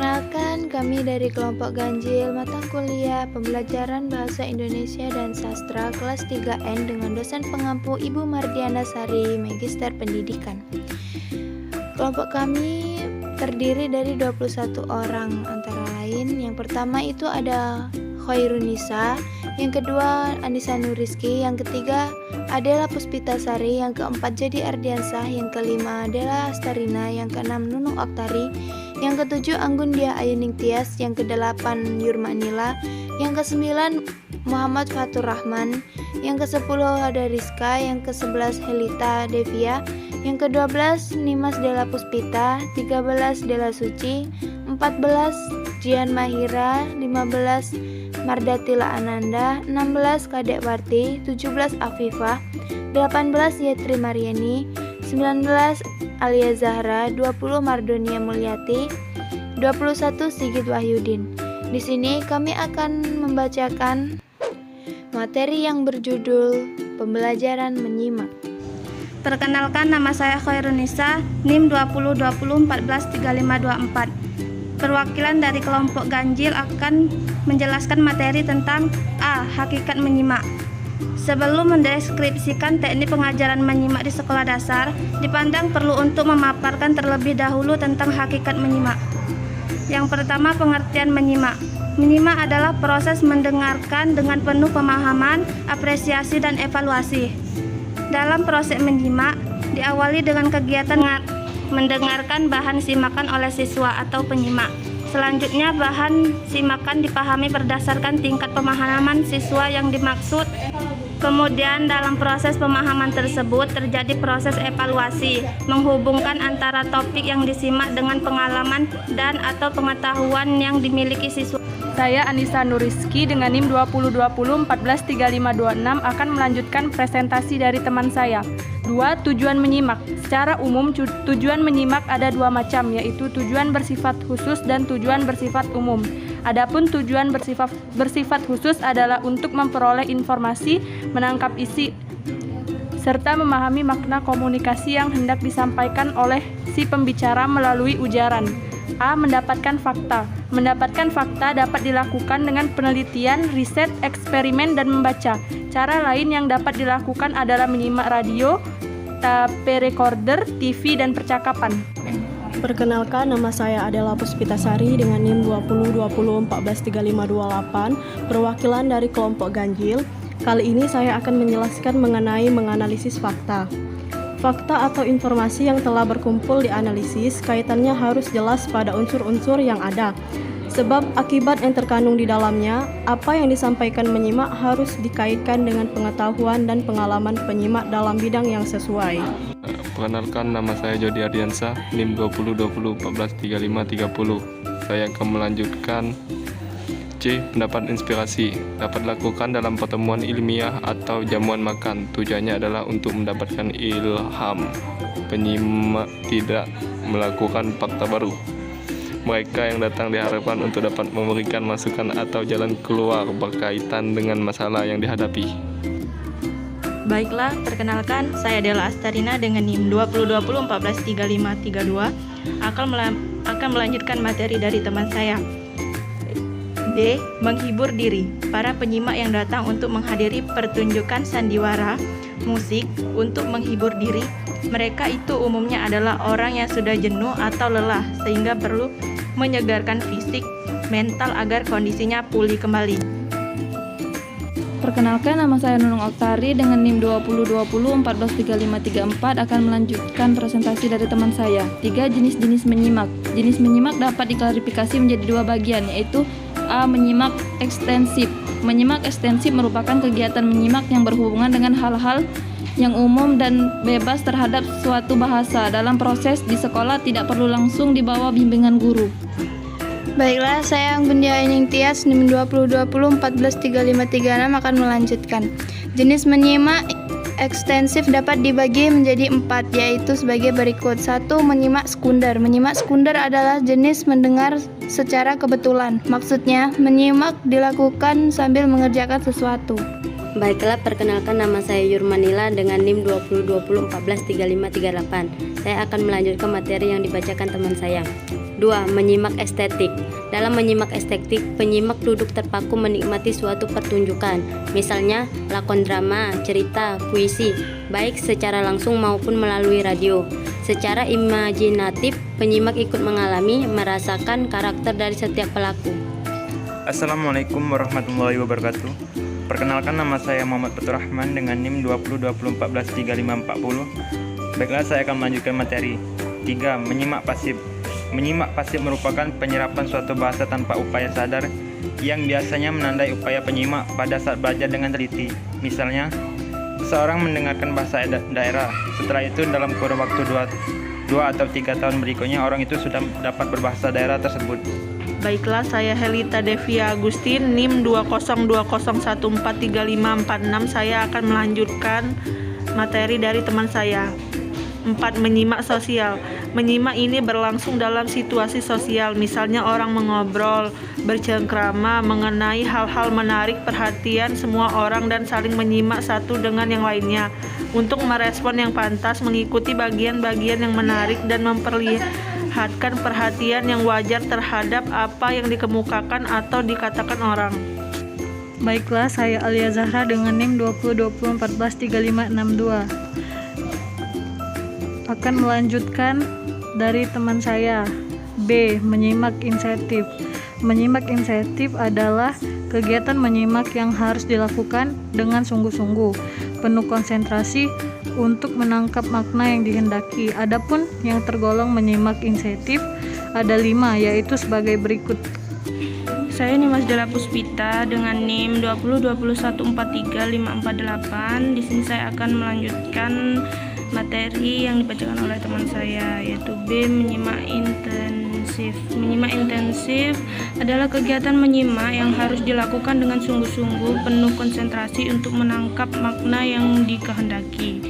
Perkenalkan, kami dari kelompok ganjil mata kuliah pembelajaran bahasa Indonesia dan sastra kelas 3N dengan dosen pengampu Ibu Mardiana Sari, Magister Pendidikan. Kelompok kami terdiri dari 21 orang, antara lain yang pertama itu ada Khairunisa, yang kedua Anissa Nuriski, yang ketiga Adela Puspitasari, yang keempat Jadi Ardiansah, yang kelima Adela Astarina, yang keenam Nunung Oktari, yang ketujuh Anggun Dia Ayuning Tias, yang kedelapan Yurmanila, yang kesembilan Muhammad Fatur Rahman, yang kesepuluh ada Rizka, yang ke-11 Helita Devia, yang ke-12 Nimas Della Puspita, 13 Della Suci, 14 Jian Mahira, 15 Mardatila Ananda, 16 Kadek Warti, 17 Afifah, 18 Yetri Mariani, 19 Alia Zahra, 20 Mardonia Mulyati, 21 Sigit Wahyudin. Di sini kami akan membacakan materi yang berjudul Pembelajaran Menyimak. Perkenalkan, nama saya Khairunisa, NIM 2020143524. Perwakilan dari kelompok ganjil akan menjelaskan materi tentang A. Hakikat menyimak. Sebelum mendeskripsikan teknik pengajaran menyimak di sekolah dasar, dipandang perlu untuk memaparkan terlebih dahulu tentang hakikat menyimak. Yang pertama, pengertian menyimak. Menyimak adalah proses mendengarkan dengan penuh pemahaman, apresiasi, dan evaluasi. Dalam proses menyimak, diawali dengan kegiatan mendengarkan bahan simakan oleh siswa atau penyimak. Selanjutnya, bahan simakan dipahami berdasarkan tingkat pemahaman siswa yang dimaksud. Kemudian dalam proses pemahaman tersebut terjadi proses evaluasi, menghubungkan antara topik yang disimak dengan pengalaman dan atau pengetahuan yang dimiliki siswa. Saya Anissa Nuriski dengan NIM 2020143526 akan melanjutkan presentasi dari teman saya. 2. Tujuan menyimak. Secara umum, tujuan menyimak ada dua macam, yaitu tujuan bersifat khusus dan tujuan bersifat umum. Adapun tujuan bersifat khusus adalah untuk memperoleh informasi, menangkap isi, serta memahami makna komunikasi yang hendak disampaikan oleh si pembicara melalui ujaran. A. Mendapatkan fakta. Mendapatkan fakta dapat dilakukan dengan penelitian, riset, eksperimen, dan membaca. Cara lain yang dapat dilakukan adalah menyimak radio, tape recorder, TV, dan percakapan. Perkenalkan, nama saya Adela Puspitasari dengan NIM 2020143528, perwakilan dari kelompok ganjil. Kali ini saya akan menjelaskan mengenai menganalisis fakta. Fakta atau informasi yang telah berkumpul dianalisis, kaitannya harus jelas pada unsur-unsur yang ada. Sebab akibat yang terkandung di dalamnya, apa yang disampaikan menyimak harus dikaitkan dengan pengetahuan dan pengalaman penyimak dalam bidang yang sesuai. Perkenalkan, nama saya Jadi Ardiansah, NIM 2020143530. Saya akan melanjutkan C. Pendapat inspirasi. Dapat dilakukan dalam pertemuan ilmiah atau jamuan makan. Tujuannya adalah untuk mendapatkan ilham. Penyimak tidak melakukan fakta baru. Mereka yang datang diharapkan untuk dapat memberikan masukan atau jalan keluar berkaitan dengan masalah yang dihadapi. Baiklah, perkenalkan, saya Della Astarina dengan NIM 2020143532 akan melanjutkan materi dari teman saya. D. Menghibur diri. Para penyimak yang datang untuk menghadiri pertunjukan sandiwara musik untuk menghibur diri, mereka itu umumnya adalah orang yang sudah jenuh atau lelah sehingga perlu menyegarkan fisik, mental agar kondisinya pulih kembali. Perkenalkan, nama saya Nunung Oktari dengan NIM 2020143534 akan melanjutkan presentasi dari teman saya. 3. Jenis-jenis menyimak. Jenis menyimak dapat diklarifikasi menjadi dua bagian, yaitu A. Menyimak ekstensif. Menyimak ekstensif merupakan kegiatan menyimak yang berhubungan dengan hal-hal yang umum dan bebas terhadap suatu bahasa. Dalam proses di sekolah tidak perlu langsung di bawah bimbingan guru. Baiklah, saya Anggun Dia Ayuning Tias, NIM 2020143536 akan melanjutkan. Jenis menyimak ekstensif dapat dibagi menjadi 4, yaitu sebagai berikut. 1. Menyimak sekunder. Menyimak sekunder adalah jenis mendengar secara kebetulan. Maksudnya, menyimak dilakukan sambil mengerjakan sesuatu. Baiklah, perkenalkan, nama saya Yurmanila dengan NIM 2020143538. Saya akan melanjutkan materi yang dibacakan teman saya. 2. Menyimak estetik. Dalam menyimak estetik, penyimak duduk terpaku menikmati suatu pertunjukan, misalnya lakon drama, cerita, puisi, baik secara langsung maupun melalui radio. Secara imajinatif, penyimak ikut mengalami, merasakan karakter dari setiap pelaku. Assalamualaikum warahmatullahi wabarakatuh. Perkenalkan, nama saya Muhammad Fatur Rahman dengan NIM 2020143540. Baiklah, saya akan melanjutkan materi. 3. Menyimak pasif. Menyimak pasif merupakan penyerapan suatu bahasa tanpa upaya sadar yang biasanya menandai upaya penyimak pada saat belajar dengan teliti. Misalnya, seorang mendengarkan bahasa daerah. Setelah itu dalam kurun waktu 2 atau 3 tahun berikutnya orang itu sudah dapat berbahasa daerah tersebut. Baiklah, saya Helita Devia Agustin, NIM 20201435546. Saya akan melanjutkan materi dari teman saya. 4. Menyimak sosial. Menyimak ini berlangsung dalam situasi sosial, misalnya orang mengobrol, bercengkrama mengenai hal-hal menarik perhatian semua orang dan saling menyimak satu dengan yang lainnya untuk merespon yang pantas, mengikuti bagian-bagian yang menarik dan memperlihatkan perhatian yang wajar terhadap apa yang dikemukakan atau dikatakan orang. Baiklah, saya Alia Zahra dengan NIM 2020143562 akan melanjutkan dari teman saya. B. Menyimak insentif. Menyimak insentif adalah kegiatan menyimak yang harus dilakukan dengan sungguh-sungguh, penuh konsentrasi untuk menangkap makna yang dihendaki. Adapun yang tergolong menyimak insentif ada 5, yaitu sebagai berikut. Saya Nimas Dela Puspita dengan NIM 2021435548. Di sini saya akan melanjutkan materi yang dibacakan oleh teman saya, yaitu B. Menyimak intensif. Menyimak intensif adalah kegiatan menyimak yang harus dilakukan dengan sungguh-sungguh, penuh konsentrasi untuk menangkap makna yang dikehendaki.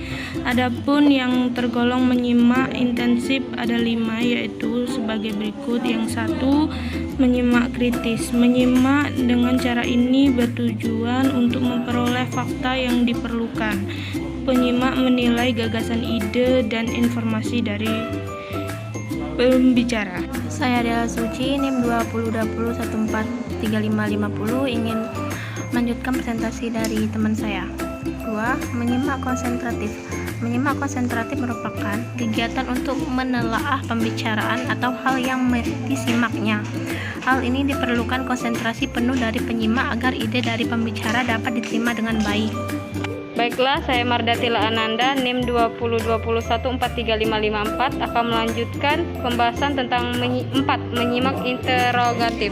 Adapun yang tergolong menyimak intensif ada 5, yaitu sebagai berikut. Yang 1, menyimak kritis. Menyimak dengan cara ini bertujuan untuk memperoleh fakta yang diperlukan. Penyimak menilai gagasan, ide, dan informasi dari pembicara. Saya Dela Suci, NIM 2020143550, ingin melanjutkan presentasi dari teman saya. 2. Menyimak konsentratif. Menyimak konsentratif merupakan kegiatan untuk menelaah pembicaraan atau hal yang disimaknya. Hal ini diperlukan konsentrasi penuh dari penyimak agar ide dari pembicara dapat diterima dengan baik. Baiklah, saya Mardatila Ananda, NIM 2021435554 akan melanjutkan pembahasan tentang 4. Menyimak interogatif.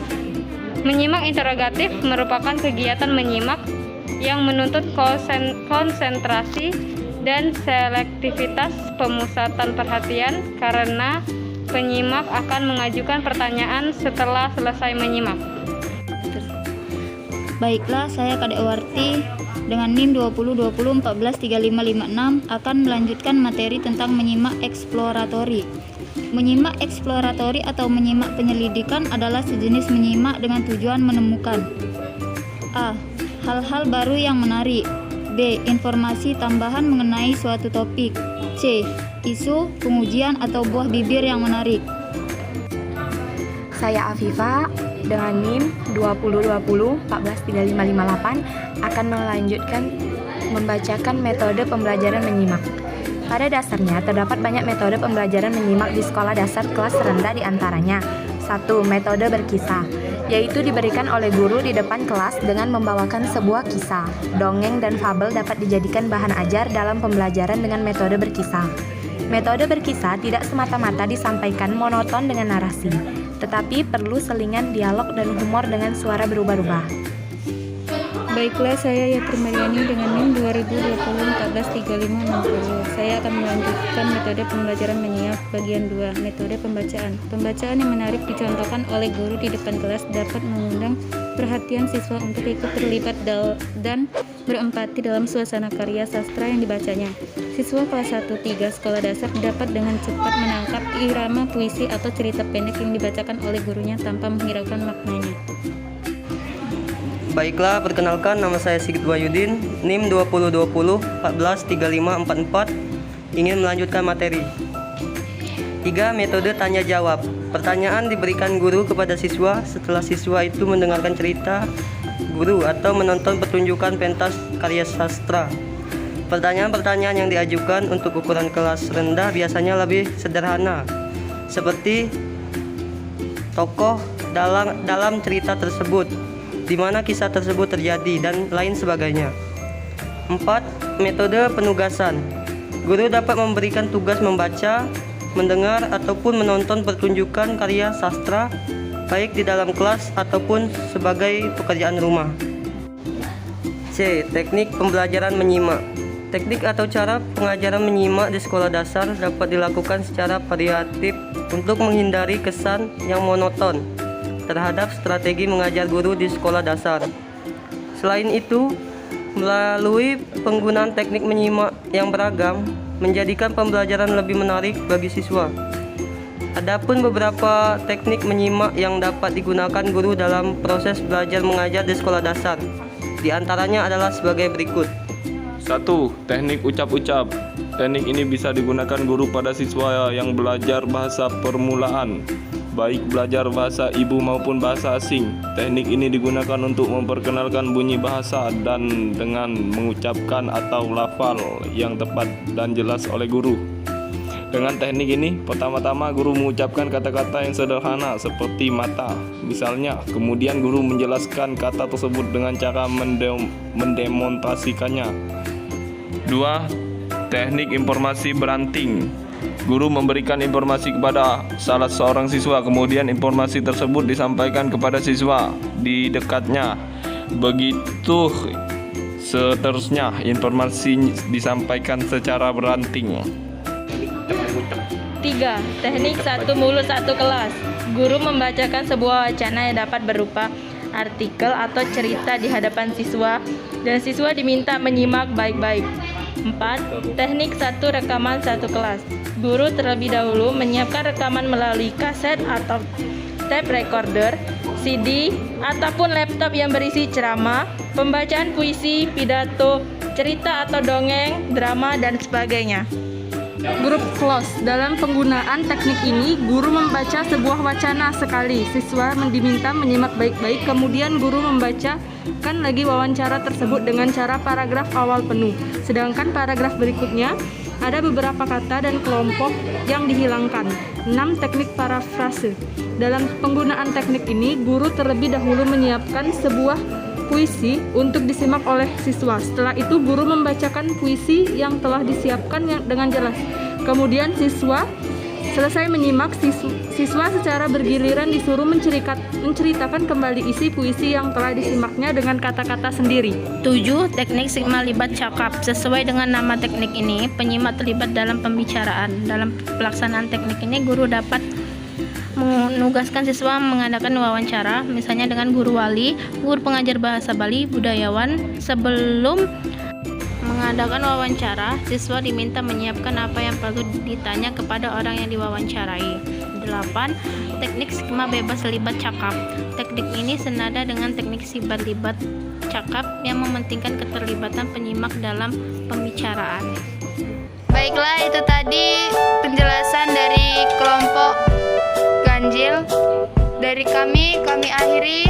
Menyimak interogatif merupakan kegiatan menyimak yang menuntut konsentrasi dan selektivitas pemusatan perhatian karena penyimak akan mengajukan pertanyaan setelah selesai menyimak. Baiklah, saya Kadek Warti dengan NIM 2020143556 akan melanjutkan materi tentang menyimak eksploratori. Menyimak eksploratori atau menyimak penyelidikan adalah sejenis menyimak dengan tujuan menemukan A. Hal-hal baru yang menarik. B. Informasi tambahan mengenai suatu topik. C. Isu, pengujian, atau buah bibir yang menarik. Saya Afifa dengan NIM 2020143558 akan melanjutkan membacakan metode pembelajaran menyimak. Pada dasarnya terdapat banyak metode pembelajaran menyimak di sekolah dasar kelas rendah, di antaranya 1. Metode berkisah, yaitu diberikan oleh guru di depan kelas dengan membawakan sebuah kisah. Dongeng dan fabel dapat dijadikan bahan ajar dalam pembelajaran dengan metode berkisah. Metode berkisah tidak semata-mata disampaikan monoton dengan narasi, tetapi perlu selingan dialog dan humor dengan suara berubah-ubah. Baiklah, saya Yatri Mariani dengan NIM 2020143560. Saya akan melanjutkan metode pembelajaran menyimak bagian 2, metode pembacaan. Pembacaan yang menarik dicontohkan oleh guru di depan kelas dapat mengundang perhatian siswa untuk ikut terlibat dan berempati dalam suasana karya sastra yang dibacanya. Siswa kelas 1-3 sekolah dasar dapat dengan cepat menangkap irama puisi atau cerita pendek yang dibacakan oleh gurunya tanpa menghiraukan maknanya. Baiklah, perkenalkan, nama saya Sigit Wahyudin, NIM 2020143544, ingin melanjutkan materi. 3. Metode tanya jawab. Pertanyaan diberikan guru kepada siswa setelah siswa itu mendengarkan cerita guru atau menonton pertunjukan pentas karya sastra. Pertanyaan-pertanyaan yang diajukan untuk ukuran kelas rendah biasanya lebih sederhana, seperti tokoh dalam cerita tersebut, di mana kisah tersebut terjadi, dan lain sebagainya. 4. Metode penugasan. Guru dapat memberikan tugas membaca, mendengar, ataupun menonton pertunjukan karya sastra, baik di dalam kelas ataupun sebagai pekerjaan rumah. C. Teknik pembelajaran menyimak. Teknik atau cara pengajaran menyimak di sekolah dasar dapat dilakukan secara variatif untuk menghindari kesan yang monoton terhadap strategi mengajar guru di sekolah dasar. Selain itu, melalui penggunaan teknik menyimak yang beragam menjadikan pembelajaran lebih menarik bagi siswa. Adapun beberapa teknik menyimak yang dapat digunakan guru dalam proses belajar mengajar di sekolah dasar, di antaranya adalah sebagai berikut. 1. Teknik ucap-ucap. Teknik ini bisa digunakan guru pada siswa yang belajar bahasa permulaan, baik belajar bahasa ibu maupun bahasa asing. Teknik ini digunakan untuk memperkenalkan bunyi bahasa dan dengan mengucapkan atau lafal yang tepat dan jelas oleh guru. Dengan teknik ini, pertama-tama guru mengucapkan kata-kata yang sederhana seperti mata, misalnya. Kemudian guru menjelaskan kata tersebut dengan cara mendemonstrasikannya. 2. Teknik informasi beranting. Guru memberikan informasi kepada salah seorang siswa, kemudian informasi tersebut disampaikan kepada siswa di dekatnya. Begitu seterusnya, informasi disampaikan secara beranting. 3. Teknik satu mulut satu kelas. Guru membacakan sebuah wacana yang dapat berupa artikel atau cerita di hadapan siswa, dan siswa diminta menyimak baik-baik. 4. Teknik satu rekaman satu kelas. Guru terlebih dahulu menyiapkan rekaman melalui kaset atau tape recorder, CD, ataupun laptop yang berisi ceramah, pembacaan puisi, pidato, cerita atau dongeng, drama, dan sebagainya. Grup close. Dalam penggunaan teknik ini, guru membaca sebuah wacana sekali. Siswa diminta menyimak baik-baik, kemudian guru membacakan lagi wawancara tersebut dengan cara paragraf awal penuh. Sedangkan paragraf berikutnya ada beberapa kata dan kelompok yang dihilangkan. 6. Teknik parafrase. Dalam penggunaan teknik ini, guru terlebih dahulu menyiapkan sebuah puisi untuk disimak oleh siswa. Setelah itu guru membacakan puisi yang telah disiapkan dengan jelas. Kemudian siswa selesai menyimak, siswa secara bergiliran disuruh menceritakan kembali isi puisi yang telah disimaknya dengan kata-kata sendiri. 7. Teknik sigma libat cakap. Sesuai dengan nama teknik ini, penyimak terlibat dalam pembicaraan. Dalam pelaksanaan teknik ini, guru dapat menugaskan siswa mengadakan wawancara, misalnya dengan guru wali, guru pengajar bahasa Bali, budayawan. Sebelum mengadakan wawancara, siswa diminta menyiapkan apa yang perlu ditanya kepada orang yang diwawancarai. 8. Teknik skema bebas libat cakap. Teknik ini senada dengan teknik sibat libat cakap yang mementingkan keterlibatan penyimak dalam pembicaraan. Baiklah, itu tadi penjelasan dari kelompok ganjil dari kami akhiri.